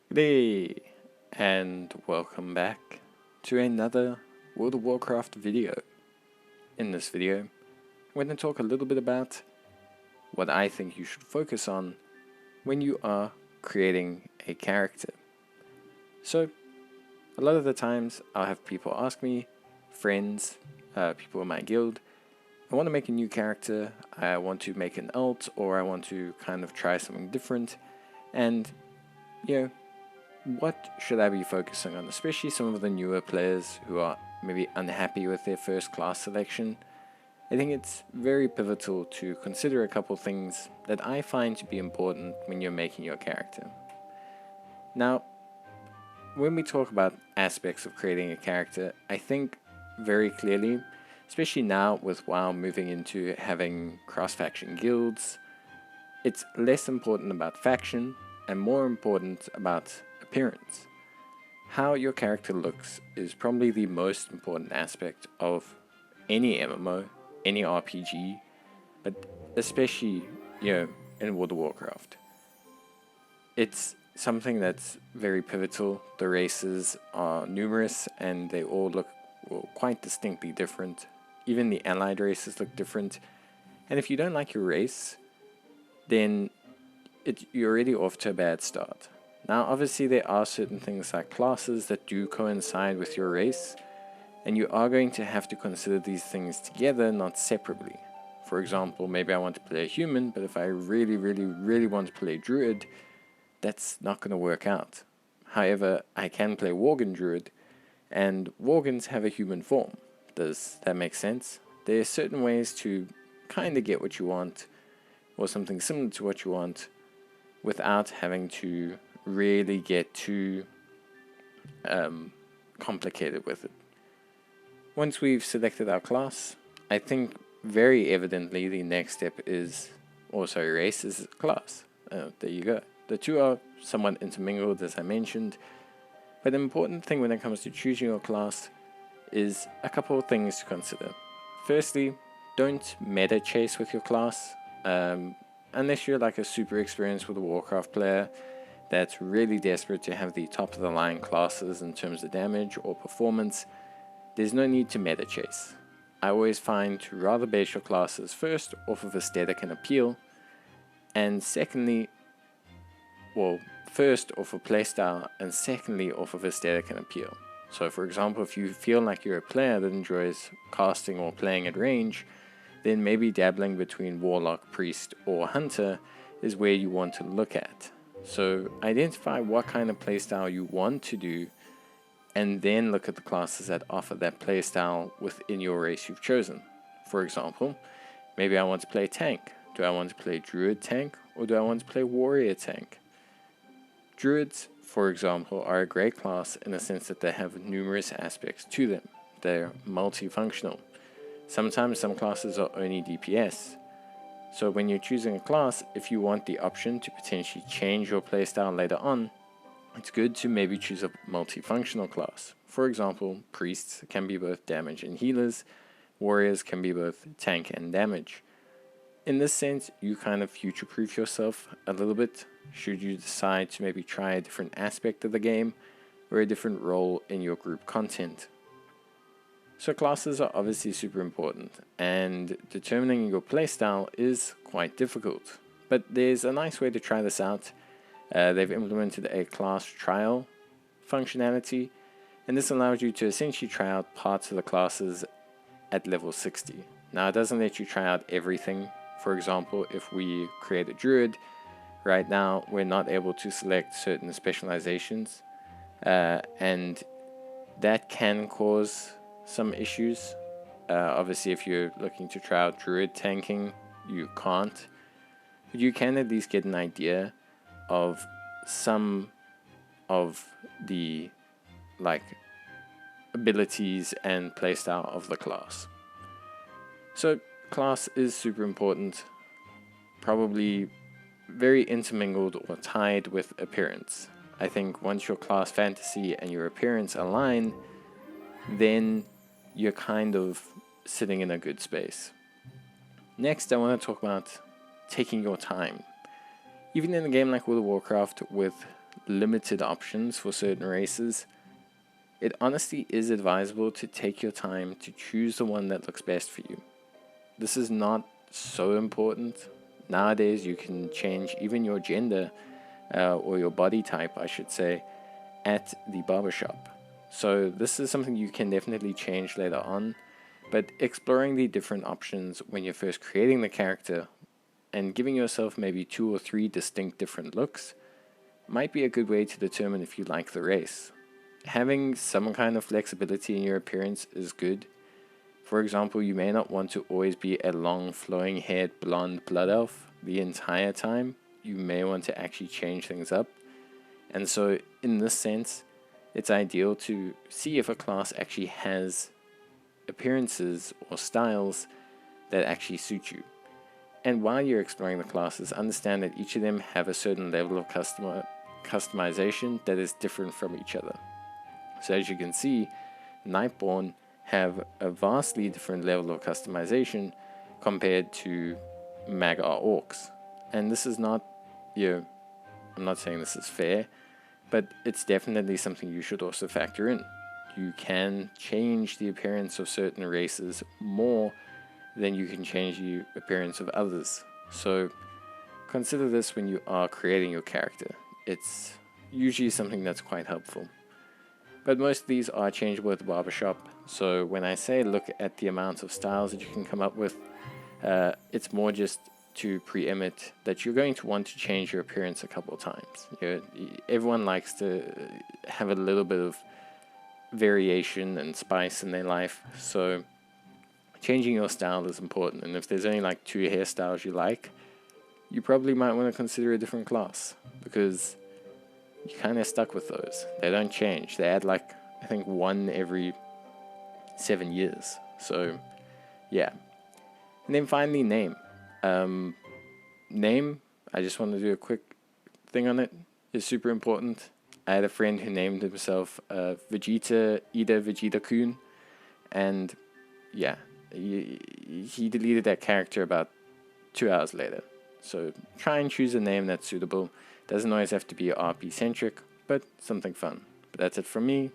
G'day, and welcome back to another World of Warcraft video. In this video, I'm going to talk a little bit about what I think you should focus on when you are creating a character. So, a lot of the times I'll have people ask me, friends, people in my guild, I want to make a new character, I want to make an alt, or I want to kind of try something different, and, what should I be focusing on, especially some of the newer players who are maybe unhappy with their first class selection. I think it's very pivotal to consider a couple things that I find to be important when you're making your character. Now, when we talk about aspects of creating a character, I think very clearly, especially now with WoW moving into having cross-faction guilds, it's less important about faction and more important about appearance. How your character looks is probably the most important aspect of any MMO, any RPG, but especially, in World of Warcraft. It's something that's very pivotal. The races are numerous and they all look quite distinctly different. Even the allied races look different. And if you don't like your race, then you're already off to a bad start. Now, obviously, there are certain things like classes that do coincide with your race, and you are going to have to consider these things together, not separately. For example, maybe I want to play a human, but if I really want to play druid, that's not going to work out. However, I can play worgen druid, and worgens have a human form. Does that make sense? There are certain ways to kind of get what you want, or something similar to what you want, without having to really get too complicated with it. Once we've selected our class, I think very evidently the next step is also race is class. There you go. The two are somewhat intermingled, as I mentioned, but the important thing when it comes to choosing your class is a couple of things to consider. Firstly, don't meta chase with your class. Unless you're like a super experienced with a Warcraft player that's really desperate to have the top of the line classes in terms of damage or performance, there's no need to meta chase. I always find to rather base your classes first off of aesthetic and appeal, and secondly, first off of playstyle and secondly off of aesthetic and appeal. So for example, if you feel like you're a player that enjoys casting or playing at range, then maybe dabbling between Warlock, Priest, or Hunter is where you want to look at. So identify what kind of playstyle you want to do, and then look at the classes that offer that playstyle within your race you've chosen. For example, maybe I want to play tank. Do I want to play druid tank, or do I want to play warrior tank? Druids, for example, are a great class in the sense that they have numerous aspects to them. They're multifunctional. Sometimes some classes are only DPS. So when you're choosing a class, if you want the option to potentially change your playstyle later on, it's good to maybe choose a multifunctional class. For example, priests can be both damage and healers, warriors can be both tank and damage. In this sense, you kind of future-proof yourself a little bit should you decide to maybe try a different aspect of the game or a different role in your group content. So classes are obviously super important, and determining your playstyle is quite difficult. But there's a nice way to try this out. They've implemented a class trial functionality, and this allows you to essentially try out parts of the classes at level 60. Now, it doesn't let you try out everything. For example, if we create a druid, right now we're not able to select certain specializations, and that can cause some issues. Obviously, if you're looking to try out druid tanking, you can't. But you can at least get an idea of some of the abilities and playstyle of the class. So class is super important, probably very intermingled or tied with appearance. I think once your class fantasy and your appearance align, then you're kind of sitting in a good space. Next, I want to talk about taking your time. Even in a game like World of Warcraft with limited options for certain races, it honestly is advisable to take your time to choose the one that looks best for you. This is not so important. Nowadays, you can change even your gender, or your body type, I should say, at the barbershop. So this is something you can definitely change later on, but exploring the different options when you're first creating the character and giving yourself maybe 2 or 3 distinct different looks might be a good way to determine if you like the race. Having some kind of flexibility in your appearance is good. For example, you may not want to always be a long flowing haired blonde blood elf the entire time. You may want to actually change things up. And so in this sense, it's ideal to see if a class actually has appearances or styles that actually suit you. And while you're exploring the classes, understand that each of them have a certain level of customization that is different from each other. So as you can see, Nightborn have a vastly different level of customization compared to Magar Orcs. And this is not, I'm not saying this is fair, but it's definitely something you should also factor in. You can change the appearance of certain races more than you can change the appearance of others. So consider this when you are creating your character. It's usually something that's quite helpful. But most of these are changeable at the barbershop. So when I say look at the amount of styles that you can come up with, it's more just to preempt that you're going to want to change your appearance a couple of times. Everyone likes to have a little bit of variation and spice in their life, so changing your style is important. And if there's only like 2 hairstyles you like, you probably might want to consider a different class, because you're kind of stuck with those. They don't change. They add like, I think, 1 every 7 years. So yeah. And then finally, name. Name, I just want to do a quick thing on it, is super important. I had a friend who named himself Vegeta Ida Vegeta Kun, and yeah, he deleted that character about 2 hours later. So try and choose a name that's suitable. Doesn't always have to be RP centric, but something fun. But that's it from me.